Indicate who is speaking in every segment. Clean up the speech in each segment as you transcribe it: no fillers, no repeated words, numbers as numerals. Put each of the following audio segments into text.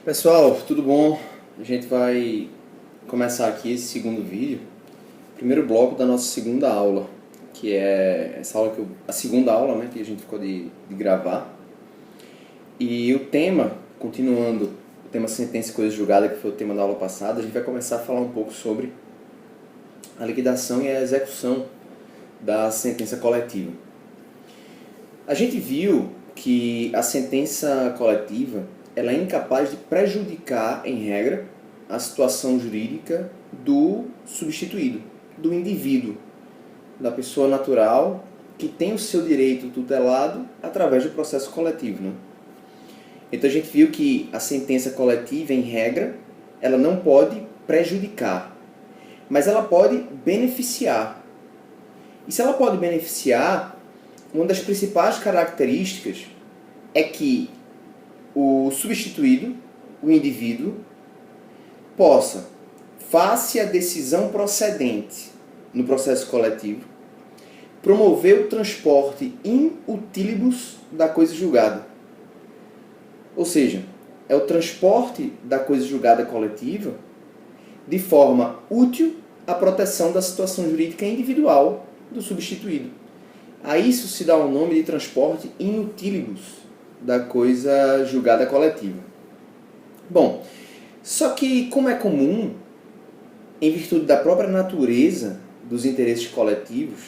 Speaker 1: Pessoal, tudo bom? A gente vai começar aqui esse segundo vídeo, primeiro bloco da nossa segunda aula, que é essa aula a segunda aula, né, que a gente ficou de gravar. E o tema, continuando, o tema sentença e coisa julgada, que foi o tema da aula passada, a gente vai começar a falar um pouco sobre a liquidação e a execução da sentença coletiva. A gente viu que a sentença coletiva ela é incapaz de prejudicar, em regra, a situação jurídica do substituído, do indivíduo, da pessoa natural que tem o seu direito tutelado através do processo coletivo, né? Então a gente viu que a sentença coletiva, em regra, ela não pode prejudicar, mas ela pode beneficiar. E se ela pode beneficiar, uma das principais características é que o substituído, o indivíduo, possa, face à decisão procedente no processo coletivo, promover o transporte in utilibus da coisa julgada. Ou seja, é o transporte da coisa julgada coletiva de forma útil à proteção da situação jurídica individual do substituído. A isso se dá o nome de transporte in utilibus da coisa julgada coletiva. Bom, só que como é comum, em virtude da própria natureza dos interesses coletivos,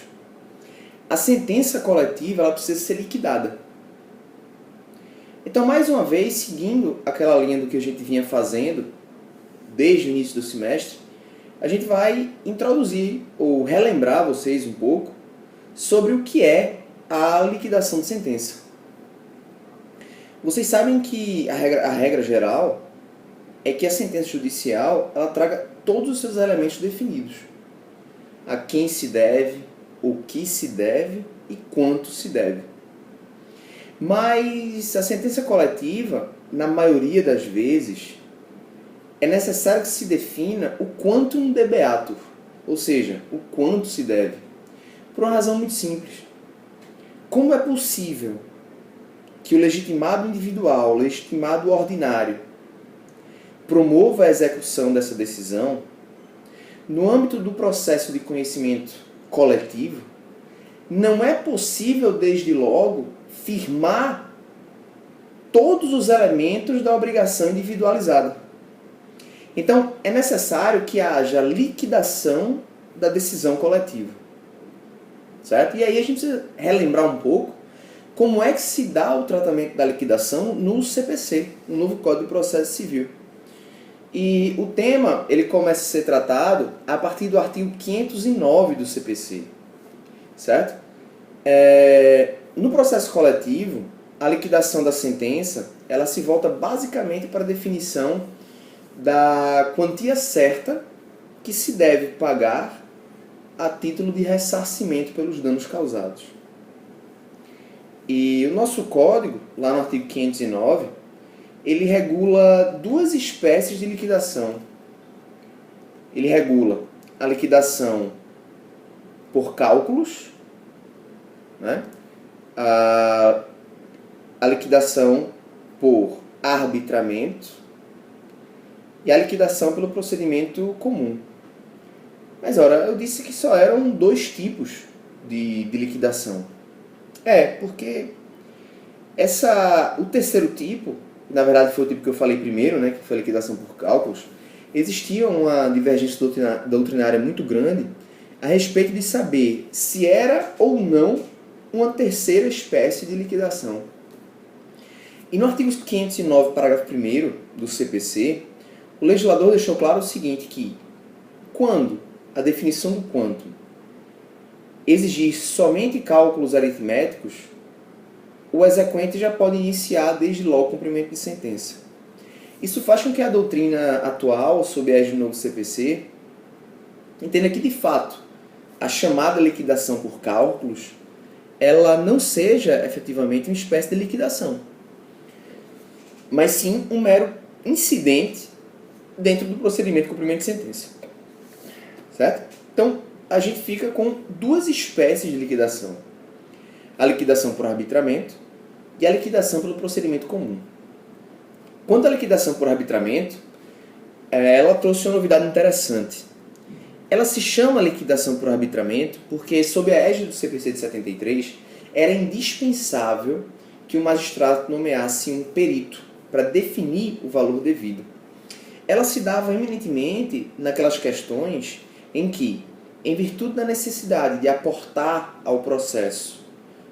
Speaker 1: a sentença coletiva ela precisa ser liquidada. Então, mais uma vez, seguindo aquela linha do que a gente vinha fazendo desde o início do semestre, a gente vai introduzir ou relembrar vocês um pouco sobre o que é a liquidação de sentença. Vocês sabem que a regra geral é que a sentença judicial ela traga todos os seus elementos definidos. A quem se deve, o que se deve e quanto se deve. Mas a sentença coletiva, na maioria das vezes, é necessário que se defina o quantum debeatur, ou seja, o quanto se deve, por uma razão muito simples. Como é possível que o legitimado individual, o legitimado ordinário, promova a execução dessa decisão no âmbito do processo de conhecimento coletivo? Não é possível, desde logo, firmar todos os elementos da obrigação individualizada. Então, é necessário que haja liquidação da decisão coletiva. Certo? E aí a gente precisa relembrar um pouco como é que se dá o tratamento da liquidação no CPC, no novo Código de Processo Civil. E o tema ele começa a ser tratado a partir do artigo 509 do CPC. Certo? No processo coletivo, a liquidação da sentença ela se volta basicamente para a definição da quantia certa que se deve pagar a título de ressarcimento pelos danos causados. E o nosso código, lá no artigo 509, ele regula duas espécies de liquidação. Ele regula a liquidação por cálculos, né? A liquidação por arbitramento e a liquidação pelo procedimento comum. Mas, ora, eu disse que só eram dois tipos de liquidação. Porque o terceiro tipo, na verdade foi o tipo que eu falei primeiro, né, que foi a liquidação por cálculos, existia uma divergência doutrinária muito grande a respeito de saber se era ou não uma terceira espécie de liquidação. E no artigo 509, parágrafo 1º do CPC, o legislador deixou claro o seguinte, que quando a definição do quantum exigir somente cálculos aritméticos, o exequente já pode iniciar desde logo o cumprimento de sentença. Isso faz com que a doutrina atual, sob a égide do novo CPC, entenda que, de fato, a chamada liquidação por cálculos, ela não seja efetivamente uma espécie de liquidação, mas sim um mero incidente dentro do procedimento de cumprimento de sentença. Certo? Então, a gente fica com duas espécies de liquidação. A liquidação por arbitramento e a liquidação pelo procedimento comum. Quanto à liquidação por arbitramento, ela trouxe uma novidade interessante. Ela se chama liquidação por arbitramento porque, sob a égide do CPC de 73, era indispensável que o magistrado nomeasse um perito para definir o valor devido. Ela se dava eminentemente naquelas questões em que, em virtude da necessidade de aportar ao processo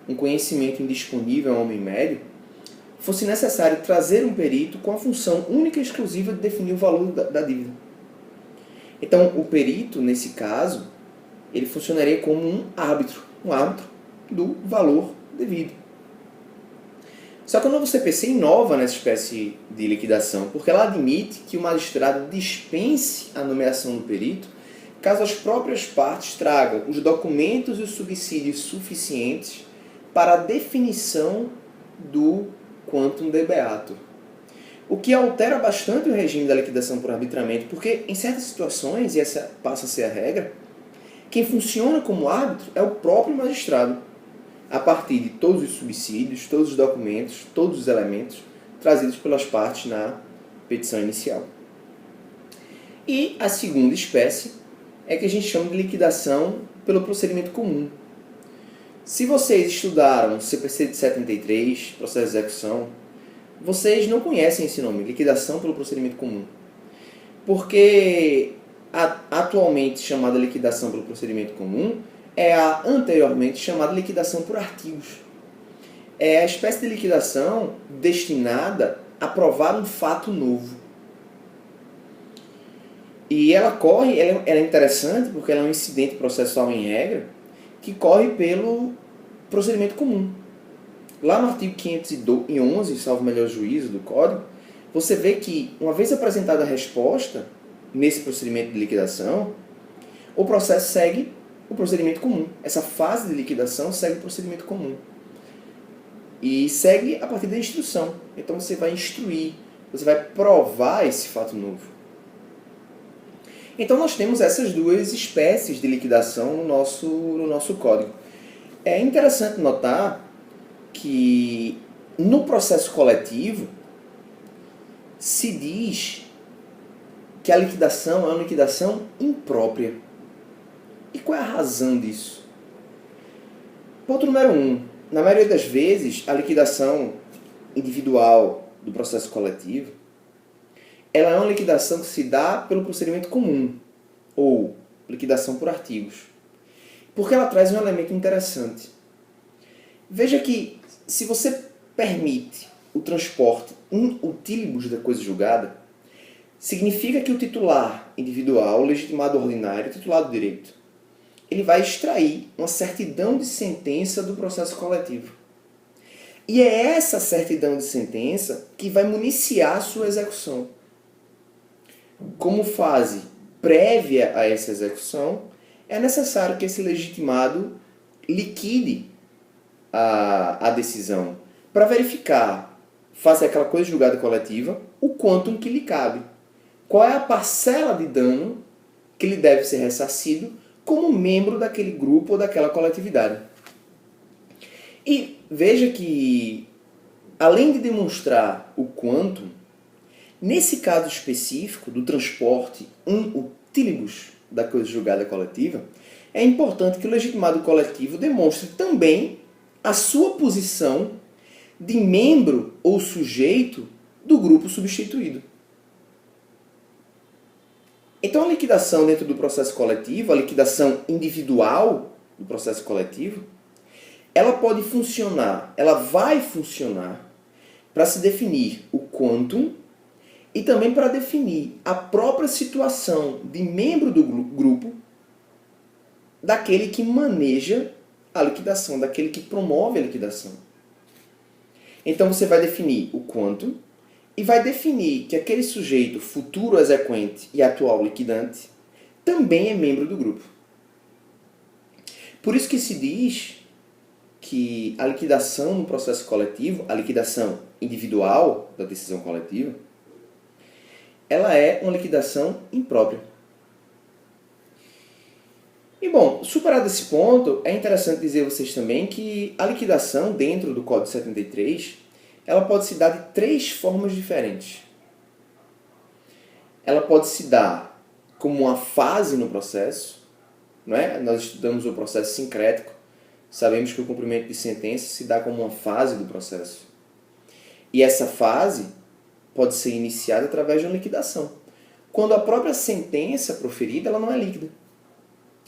Speaker 1: um conhecimento indisponível ao homem médio, fosse necessário trazer um perito com a função única e exclusiva de definir o valor da dívida. Então, o perito, nesse caso, ele funcionaria como um árbitro do valor devido. Só que o novo CPC inova nessa espécie de liquidação, porque ela admite que o magistrado dispense a nomeação do perito caso as próprias partes tragam os documentos e os subsídios suficientes para a definição do quantum de beato. O que altera bastante o regime da liquidação por arbitramento, porque em certas situações, e essa passa a ser a regra, quem funciona como árbitro é o próprio magistrado, a partir de todos os subsídios, todos os documentos, todos os elementos trazidos pelas partes na petição inicial. E a segunda espécie é que a gente chama de liquidação pelo procedimento comum. Se vocês estudaram o CPC de 73, processo de execução, vocês não conhecem esse nome, liquidação pelo procedimento comum. Porque a atualmente chamada liquidação pelo procedimento comum é a anteriormente chamada liquidação por artigos. É a espécie de liquidação destinada a provar um fato novo. E ela é interessante porque ela é um incidente processual em regra que corre pelo procedimento comum. Lá no artigo 511, salvo melhor juízo do Código, você vê que, uma vez apresentada a resposta nesse procedimento de liquidação, o processo segue o procedimento comum. Essa fase de liquidação segue o procedimento comum. E segue a partir da instrução. Então você vai instruir, você vai provar esse fato novo. Então nós temos essas duas espécies de liquidação no nosso código. É interessante notar que no processo coletivo se diz que a liquidação é uma liquidação imprópria. E qual é a razão disso? Ponto número 1. Na maioria das vezes, a liquidação individual do processo coletivo ela é uma liquidação que se dá pelo procedimento comum, ou liquidação por artigos. Porque ela traz um elemento interessante. Veja que, se você permite o transporte in utilibus da coisa julgada, significa que o titular individual, o legitimado ordinário, o titular do direito, ele vai extrair uma certidão de sentença do processo coletivo. E é essa certidão de sentença que vai municiar a sua execução. Como fase prévia a essa execução, é necessário que esse legitimado liquide a decisão para verificar, face àquela coisa julgada coletiva, o quantum que lhe cabe. Qual é a parcela de dano que lhe deve ser ressarcido como membro daquele grupo ou daquela coletividade. E veja que, além de demonstrar o quantum, nesse caso específico do transporte in utilibus da coisa julgada coletiva, é importante que o legitimado coletivo demonstre também a sua posição de membro ou sujeito do grupo substituído. Então a liquidação dentro do processo coletivo, a liquidação individual do processo coletivo, ela pode funcionar, ela vai funcionar para se definir o quantum e também para definir a própria situação de membro do grupo daquele que maneja a liquidação, daquele que promove a liquidação. Então você vai definir o quantum e vai definir que aquele sujeito futuro exequente e atual liquidante também é membro do grupo. Por isso que se diz que a liquidação no processo coletivo, a liquidação individual da decisão coletiva, ela é uma liquidação imprópria. E bom, superado esse ponto, é interessante dizer a vocês também que a liquidação dentro do Código 73, ela pode se dar de 3 formas diferentes. Ela pode se dar como uma fase no processo, não é? Nós estudamos o processo sincrético, sabemos que o cumprimento de sentença se dá como uma fase do processo. E essa fase pode ser iniciada através de uma liquidação. Quando a própria sentença proferida ela não é líquida.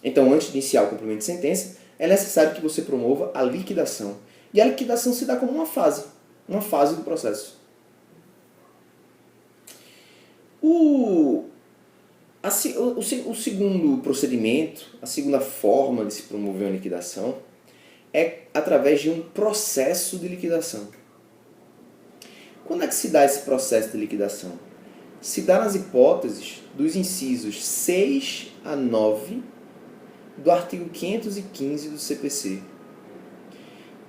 Speaker 1: Então, antes de iniciar o cumprimento de sentença, é necessário que você promova a liquidação. E a liquidação se dá como uma fase do processo. O segundo procedimento, a segunda forma de se promover uma liquidação é através de um processo de liquidação. Quando é que se dá esse processo de liquidação? Se dá nas hipóteses dos incisos 6 a 9 do artigo 515 do CPC.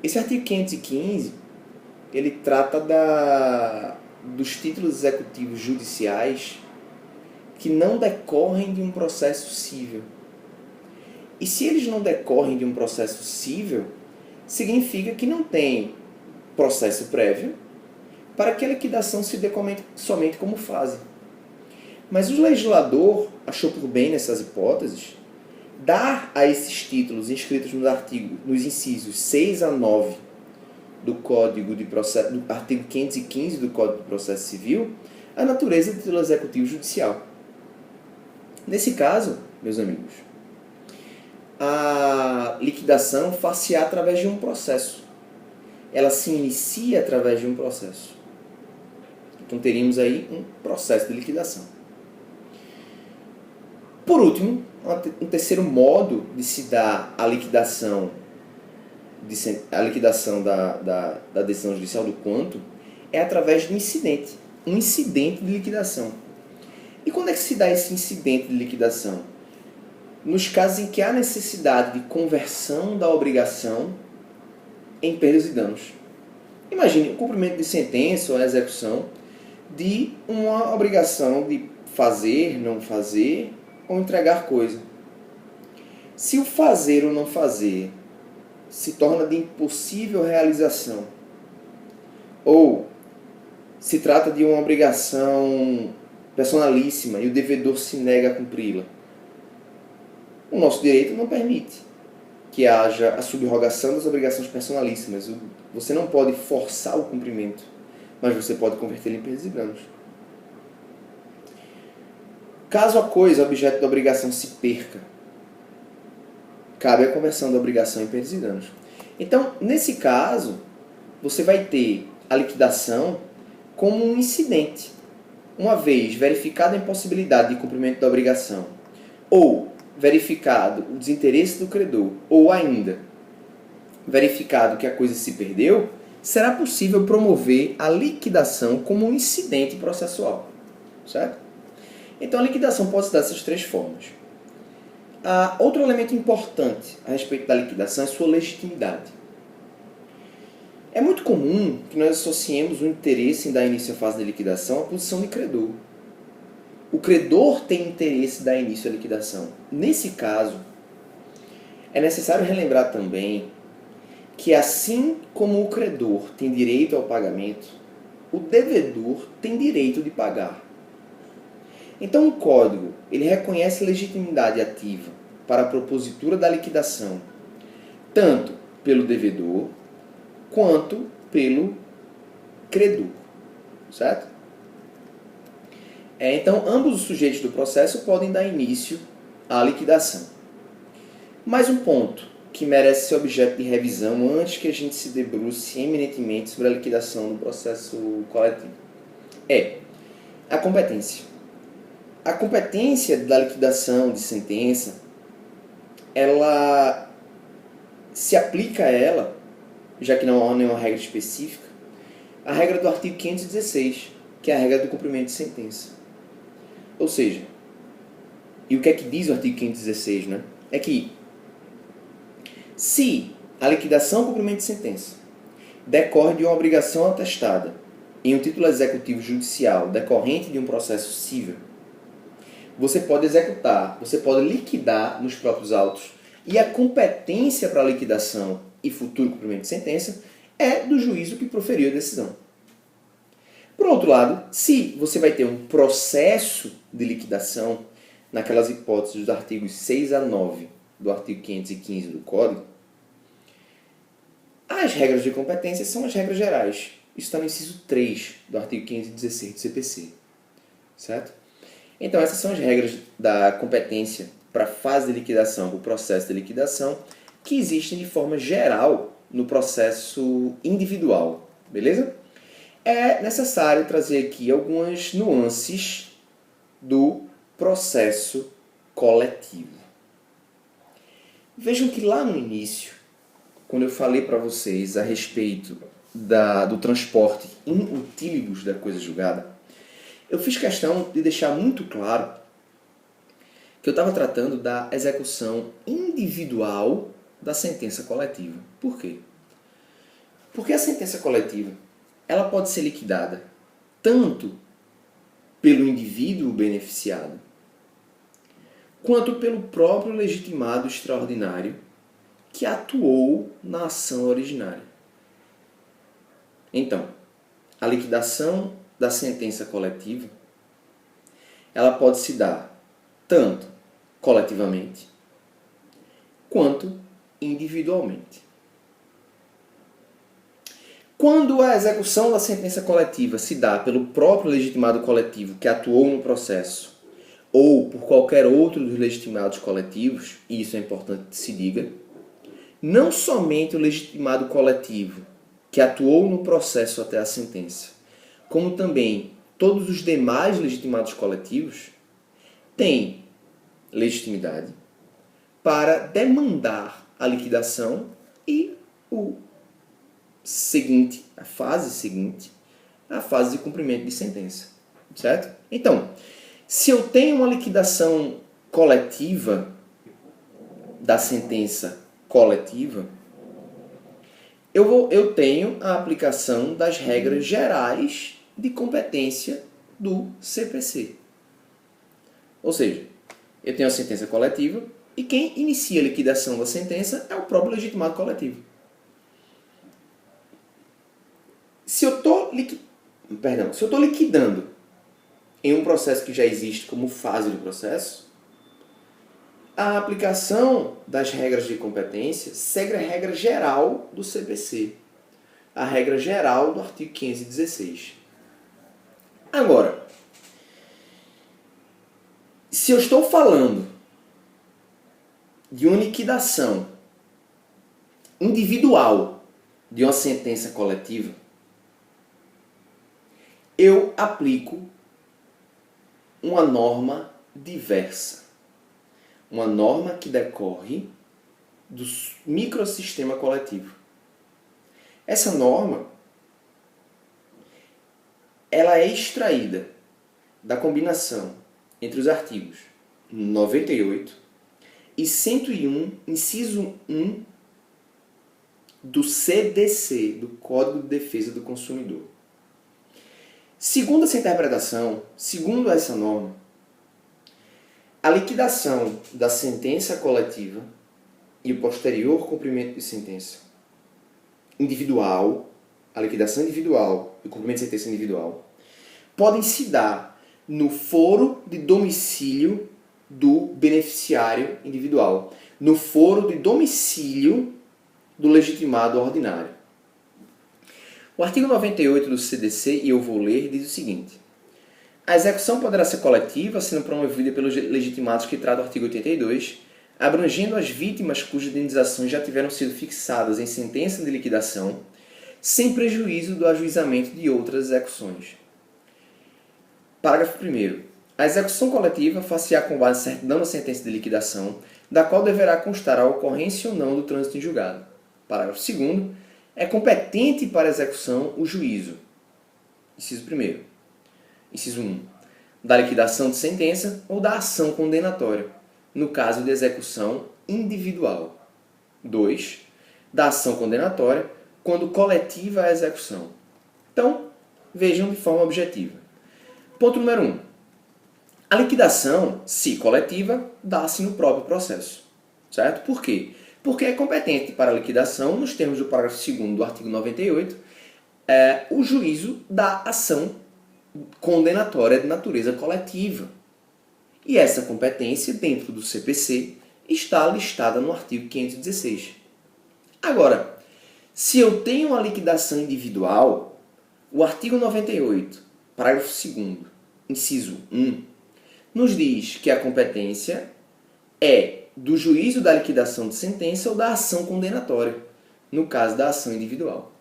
Speaker 1: Esse artigo 515, ele trata dos títulos executivos judiciais que não decorrem de um processo cível. E se eles não decorrem de um processo cível, significa que não tem processo prévio para que a liquidação se dê somente como fase. Mas o legislador achou por bem, nessas hipóteses, dar a esses títulos inscritos nos incisos 6 a 9 do artigo 515 do Código de Processo Civil, a natureza de título executivo judicial. Nesse caso, meus amigos, a liquidação far-se-á através de um processo. Ela se inicia através de um processo. Então teríamos aí um processo de liquidação. Por último, um terceiro modo de se dar a liquidação da decisão judicial do quanto é através de um incidente de liquidação. E quando é que se dá esse incidente de liquidação? Nos casos em que há necessidade de conversão da obrigação em perdas e danos. Imagine o cumprimento de sentença ou a execução de uma obrigação de fazer, não fazer ou entregar coisa. Se o fazer ou não fazer se torna de impossível realização, ou se trata de uma obrigação personalíssima e o devedor se nega a cumpri-la, o nosso direito não permite que haja a subrogação das obrigações personalíssimas. Você não pode forçar o cumprimento, mas você pode convertê-lo em perdas e danos. Caso a coisa, objeto da obrigação, se perca, cabe a conversão da obrigação em perdas e danos. Então, nesse caso, você vai ter a liquidação como um incidente. Uma vez verificada a impossibilidade de cumprimento da obrigação, ou verificado o desinteresse do credor, ou ainda verificado que a coisa se perdeu, será possível promover a liquidação como um incidente processual. Certo? Então, a liquidação pode se dar dessas 3 formas. Outro elemento importante a respeito da liquidação é sua legitimidade. É muito comum que nós associemos o interesse em dar início à fase de liquidação à posição de credor. O credor tem interesse em dar início à liquidação. Nesse caso, é necessário relembrar também que, assim como o credor tem direito ao pagamento, o devedor tem direito de pagar. Então, o Código ele reconhece legitimidade ativa para a propositura da liquidação, tanto pelo devedor quanto pelo credor. Certo? Então, ambos os sujeitos do processo podem dar início à liquidação. Mais um ponto que merece ser objeto de revisão antes que a gente se debruce eminentemente sobre a liquidação do processo coletivo é a competência. A competência da liquidação de sentença, ela se aplica a ela, já que não há nenhuma regra específica, a regra do artigo 516, que é a regra do cumprimento de sentença. Ou seja, e o que é que diz o artigo 516, né? É que se a liquidação ou cumprimento de sentença decorre de uma obrigação atestada em um título executivo judicial decorrente de um processo cível, você pode executar, você pode liquidar nos próprios autos, e a competência para a liquidação e futuro cumprimento de sentença é do juízo que proferiu a decisão. Por outro lado, se você vai ter um processo de liquidação naquelas hipóteses dos artigos 6 a 9 do artigo 515 do Código, as regras de competência são as regras gerais. Isso está no inciso 3 do artigo 516 do CPC. Certo? Então, essas são as regras da competência para a fase de liquidação, para o processo de liquidação, que existem de forma geral no processo individual. Beleza? É necessário trazer aqui algumas nuances do processo coletivo. Vejam que lá no início, quando eu falei para vocês a respeito do transporte in utilibus da coisa julgada, eu fiz questão de deixar muito claro que eu estava tratando da execução individual da sentença coletiva. Por quê? Porque a sentença coletiva ela pode ser liquidada tanto pelo indivíduo beneficiado, quanto pelo próprio legitimado extraordinário que atuou na ação originária. Então, a liquidação da sentença coletiva ela pode se dar tanto coletivamente quanto individualmente. Quando a execução da sentença coletiva se dá pelo próprio legitimado coletivo que atuou no processo ou por qualquer outro dos legitimados coletivos, e isso é importante que se diga, não somente o legitimado coletivo que atuou no processo até a sentença, como também todos os demais legitimados coletivos, têm legitimidade para demandar a liquidação e a fase seguinte, a fase de cumprimento de sentença. Certo? Então, se eu tenho uma liquidação coletiva da sentença coletiva, eu tenho a aplicação das regras gerais de competência do CPC. Ou seja, eu tenho a sentença coletiva e quem inicia a liquidação da sentença é o próprio legitimado coletivo. Se eu estou liquidando em um processo que já existe como fase do processo, a aplicação das regras de competência segue a regra geral do CPC, a regra geral do artigo 516. Agora, se eu estou falando de uma liquidação individual de uma sentença coletiva, eu aplico uma norma diversa. Uma norma que decorre do microsistema coletivo. Essa norma ela é extraída da combinação entre os artigos 98 e 101, inciso 1 do CDC, do Código de Defesa do Consumidor. Segundo essa interpretação, segundo essa norma, a liquidação da sentença coletiva e o posterior cumprimento de sentença individual, a liquidação individual e o cumprimento de sentença individual, podem se dar no foro de domicílio do beneficiário individual, no foro de domicílio do legitimado ordinário. O artigo 98 do CDC, e eu vou ler, diz o seguinte: a execução poderá ser coletiva, sendo promovida pelos legitimados que trata o artigo 82, abrangendo as vítimas cujas indenizações já tiveram sido fixadas em sentença de liquidação, sem prejuízo do ajuizamento de outras execuções. Parágrafo 1º. A execução coletiva far-se-á com base em certidão da sentença de liquidação, da qual deverá constar a ocorrência ou não do trânsito em julgado. Parágrafo 2º. É competente para a execução o juízo. Inciso 1º. Inciso 1. Da liquidação de sentença ou da ação condenatória, no caso de execução individual. 2. Da ação condenatória, quando coletiva a execução. Então, vejam de forma objetiva. Ponto número 1. A liquidação, se coletiva, dá-se no próprio processo. Certo? Por quê? Porque é competente para a liquidação, nos termos do parágrafo 2º do artigo 98, o juízo da ação condenatória de natureza coletiva. E essa competência, dentro do CPC, está listada no artigo 516. Agora, se eu tenho uma liquidação individual, o artigo 98, parágrafo 2º, inciso 1, nos diz que a competência é do juízo da liquidação de sentença ou da ação condenatória, no caso da ação individual.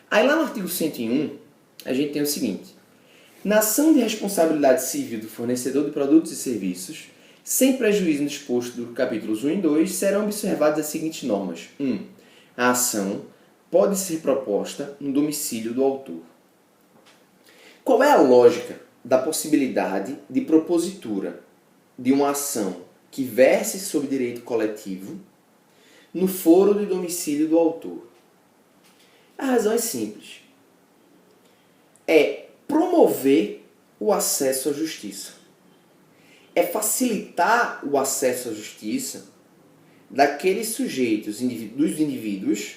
Speaker 1: Aí lá no artigo 101, a gente tem o seguinte: na ação de responsabilidade civil do fornecedor de produtos e serviços, sem prejuízo no disposto do capítulos 1 e 2, serão observadas as seguintes normas. 1. A ação pode ser proposta no domicílio do autor. Qual é a lógica da possibilidade de propositura de uma ação que verse sobre direito coletivo no foro de domicílio do autor? A razão é simples. É promover o acesso à justiça. É facilitar o acesso à justiça daqueles sujeitos, dos indivíduos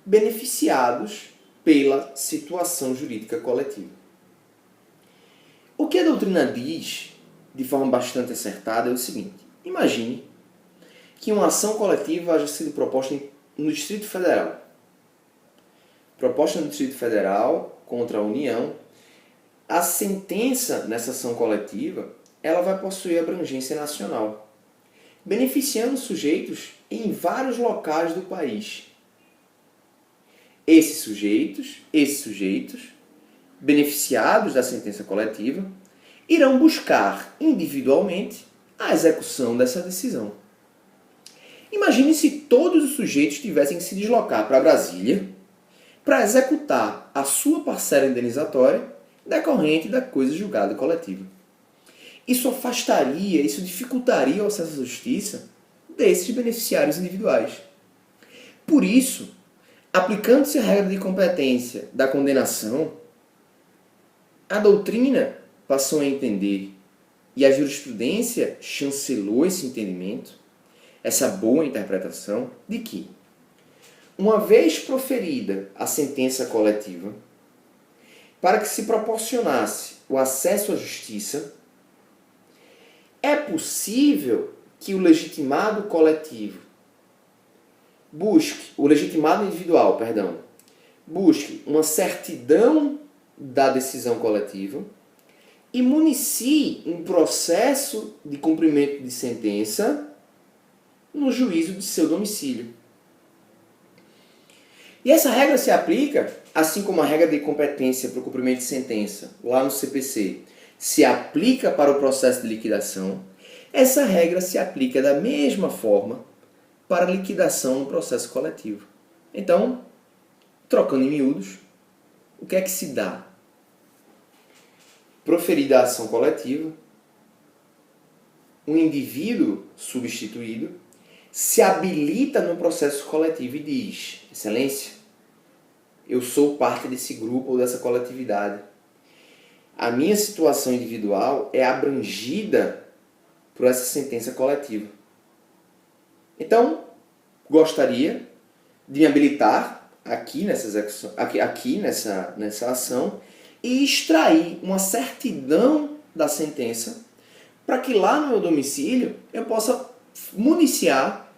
Speaker 1: beneficiados pela situação jurídica coletiva. O que a doutrina diz, de forma bastante acertada, é o seguinte: imagine que uma ação coletiva haja sido proposta no Distrito Federal. Proposta no Distrito Federal contra a União. A sentença nessa ação coletiva, ela vai possuir abrangência nacional, beneficiando sujeitos em vários locais do país. Esses sujeitos, beneficiados da sentença coletiva, irão buscar individualmente a execução dessa decisão. Imagine se todos os sujeitos tivessem que se deslocar para Brasília para executar a sua parcela indenizatória decorrente da coisa julgada coletiva. Isso afastaria, isso dificultaria o acesso à justiça desses beneficiários individuais. Por isso, aplicando-se a regra de competência da condenação, a doutrina passou a entender, e a jurisprudência chancelou esse entendimento, essa boa interpretação, de que, uma vez proferida a sentença coletiva, para que se proporcionasse o acesso à justiça, é possível que o legitimado coletivo o legitimado individual, busque uma certidão da decisão coletiva e municie um processo de cumprimento de sentença no juízo de seu domicílio. E essa regra se aplica, assim como a regra de competência para o cumprimento de sentença, lá no CPC, se aplica para o processo de liquidação, essa regra se aplica da mesma forma para a liquidação no processo coletivo. Então, trocando em miúdos, o que é que se dá? Proferida a ação coletiva, um indivíduo substituído se habilita no processo coletivo e diz: Excelência, eu sou parte desse grupo ou dessa coletividade. A minha situação individual é abrangida por essa sentença coletiva. Então, gostaria de me habilitar aqui nessa ação e extrair uma certidão da sentença para que lá no meu domicílio eu possa municiar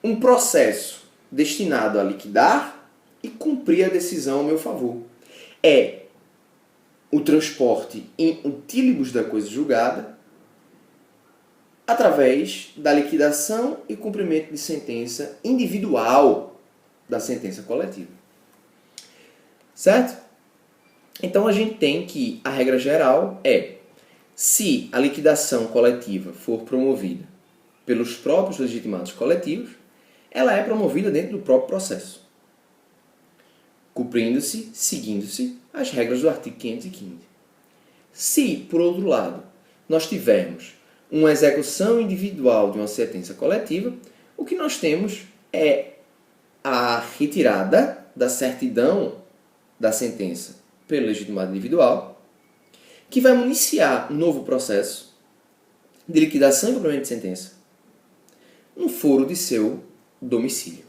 Speaker 1: um processo destinado a liquidar e cumprir a decisão ao meu favor. É o transporte in utilibus da coisa julgada através da liquidação e cumprimento de sentença individual da sentença coletiva. Certo? Então a gente tem que a regra geral é: se a liquidação coletiva for promovida pelos próprios legitimados coletivos, ela é promovida dentro do próprio processo, seguindo-se as regras do artigo 515. Se, por outro lado, nós tivermos uma execução individual de uma sentença coletiva, o que nós temos é a retirada da certidão da sentença pelo legitimado individual, que vai municiar um novo processo de liquidação e cumprimento de sentença no foro de seu domicílio.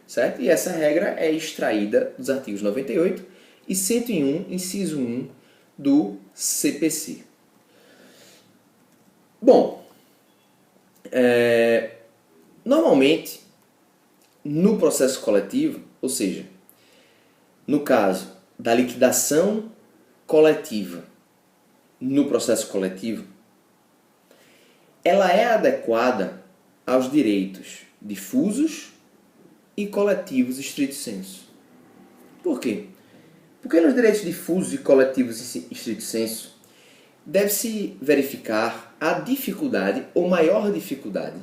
Speaker 1: Certo? E essa regra é extraída dos artigos 98 e 101, inciso 1 do CPC. Bom, normalmente, no processo coletivo, ou seja, no caso da liquidação coletiva no processo coletivo, ela é adequada aos direitos difusos e coletivos estrito sensu. Por quê? Porque nos direitos difusos e coletivos estrito sensu deve-se verificar a dificuldade ou maior dificuldade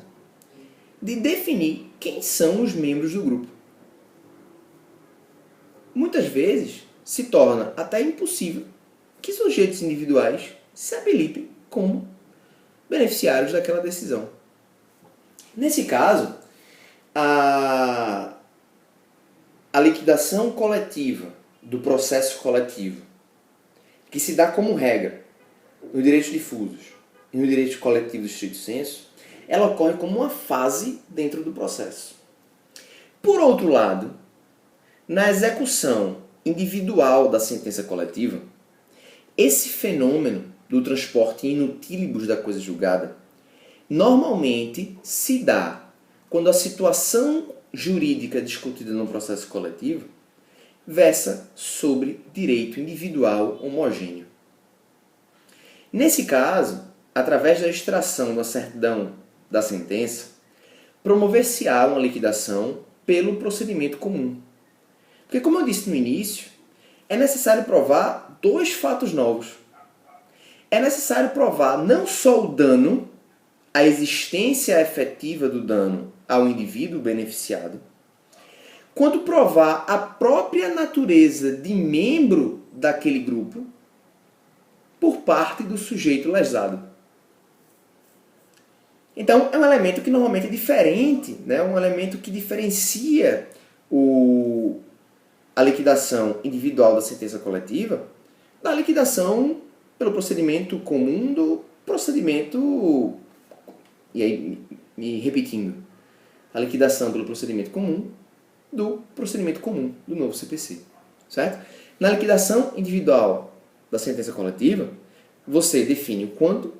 Speaker 1: de definir quem são os membros do grupo. Muitas vezes se torna até impossível que sujeitos individuais se habilitem como beneficiários daquela decisão. Nesse caso, a liquidação coletiva do processo coletivo, que se dá como regra nos direitos difusos e nos direitos coletivos estrito sensu, ela ocorre como uma fase dentro do processo. Por outro lado, na execução individual da sentença coletiva, esse fenômeno do transporte in utilibus da coisa julgada normalmente se dá quando a situação jurídica discutida no processo coletivo versa sobre direito individual homogêneo. Nesse caso, através da extração da certidão da sentença, promover-se-á uma liquidação pelo procedimento comum. Porque, como eu disse no início, é necessário provar dois fatos novos. É necessário provar não só o dano, a existência efetiva do dano ao indivíduo beneficiado, quanto provar a própria natureza de membro daquele grupo por parte do sujeito lesado. Então, é um elemento que normalmente é diferente, né? Um elemento que diferencia a liquidação individual da sentença coletiva da liquidação pelo procedimento comum do procedimento... E aí, me repetindo, a liquidação pelo procedimento comum do procedimento comum do novo CPC. Certo? Na liquidação individual da sentença coletiva, você define o quanto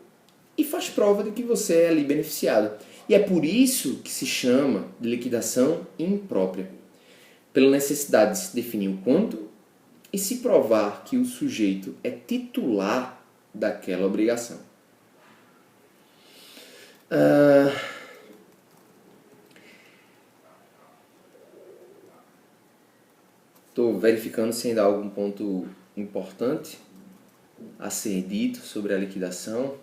Speaker 1: e faz prova de que você é ali beneficiado. E é por isso que se chama de liquidação imprópria. Pela necessidade de se definir o quanto e se provar que o sujeito é titular daquela obrigação. Estou verificando se ainda há algum ponto importante a ser dito sobre a liquidação.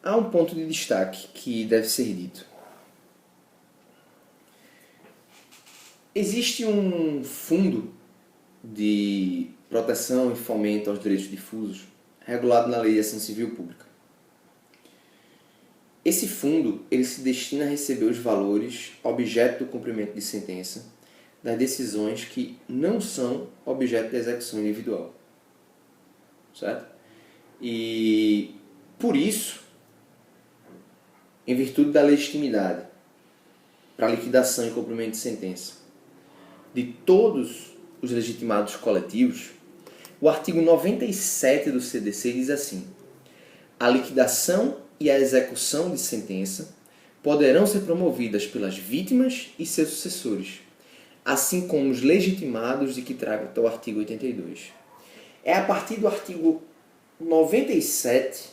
Speaker 1: Há um ponto de destaque que deve ser dito. Existe um fundo de proteção e fomento aos direitos difusos regulado na Lei de Ação Civil Pública. Esse fundo ele se destina a receber os valores objeto do cumprimento de sentença das decisões que não são objeto de execução individual. Certo? E, por isso, em virtude da legitimidade para liquidação e cumprimento de sentença de todos os legitimados coletivos, o artigo 97 do CDC diz assim: a liquidação e a execução de sentença poderão ser promovidas pelas vítimas e seus sucessores, assim como os legitimados de que trata o artigo 82. É a partir do artigo 97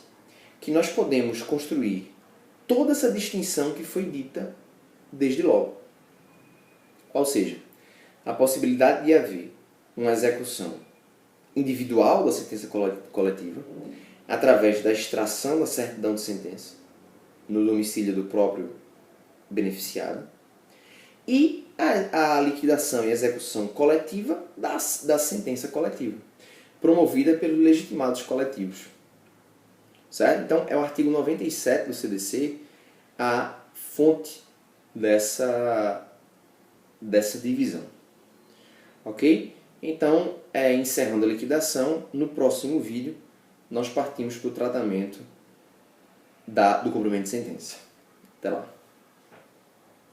Speaker 1: que nós podemos construir toda essa distinção que foi dita desde logo. Ou seja, a possibilidade de haver uma execução individual da sentença coletiva através da extração da certidão de sentença no domicílio do próprio beneficiado e a liquidação e execução coletiva da sentença coletiva, promovida pelos legitimados coletivos. Certo? Então, é o artigo 97 do CDC a fonte dessa divisão. Ok? Então, encerrando a liquidação, no próximo vídeo nós partimos para o tratamento do cumprimento de sentença. Até lá.